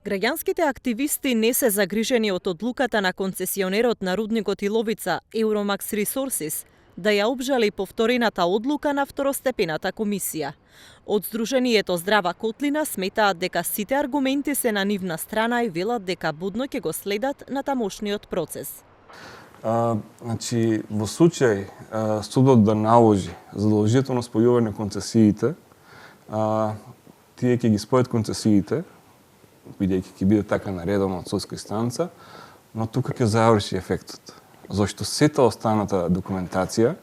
Граѓанските активисти не се загрижени од одлуката на концесионерот на рудникот Иловица, Euromax Resources, да ја обжали повторената одлука на второстепената комисија. Од Сдруженијето Здрава Котлина сметаат дека сите аргументи се на нивна страна и велат дека будно ќе го следат на тамошниот процес. Во случај судот да наложи задолжително спојување концесиите, тие ќе ги спојат концесиите, бидејќи ќе биде така наредено од судска инстанца, но тука ќе заврши ефектот. Зашто сета останата документација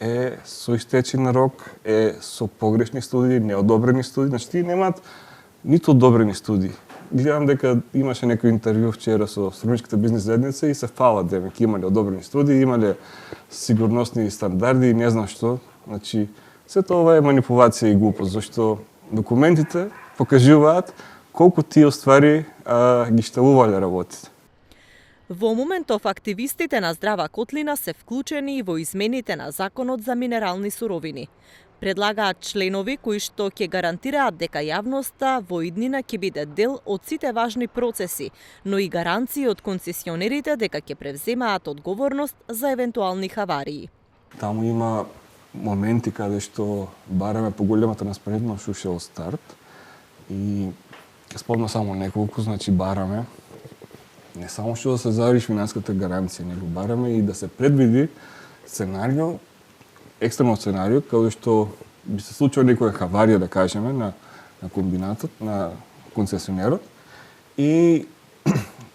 е со истечен рок, е со погрешни студии, неодобрени студии, значи тие немаат ниту одобрени студии. Гледам дека имаше некој интервју вчера со Струмичката бизнес заедница и се фалат дека имале одобрени студии, имале сигурносни стандарди и не знам што. Значи, сето ова е манипулација и глупост, зашто документите покажуваат колку тие оствари ги штелувале работите. Во моментов активистите на Здрава Котлина се вклучени и во измените на Законот за минерални суровини. Предлагаат членови кои што ќе гарантираат дека јавноста во иднина ќе биде дел од сите важни процеси, но и гаранции од концесионерите дека ќе превземаат одговорност за евентуални хаварии. Таму има моменти каде што бараме поголемата транспарентност уште од старт и ќе спомна само неколку, значи бараме не само што да се заврши финансиската гаранција, него бараме и да се предвиди сценарио, екстремно сценарио, каде што би се случила некоја хаварија, да кажеме, на комбинатот, на концесионерот и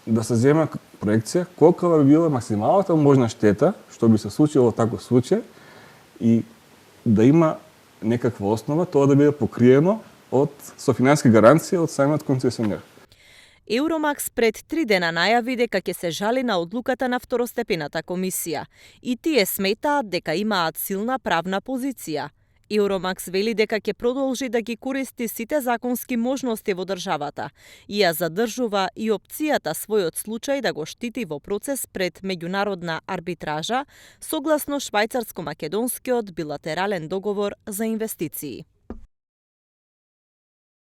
да се земе проекција колка би била максималната можна штета што би се случило во таков случај и да има некаква основа тоа да биде покриено со финансиска гаранција од самиот концесионер. Euromax пред 3 дена најави дека ќе се жали на одлуката на второстепената комисија и тие сметаат дека имаат силна правна позиција. Euromax вели дека ќе продолжи да ги користи сите законски можности во државата и ја задржува и опцијата својот случај да го штити во процес пред меѓународна арбитража согласно швајцарско-македонскиот билатерален договор за инвестиции.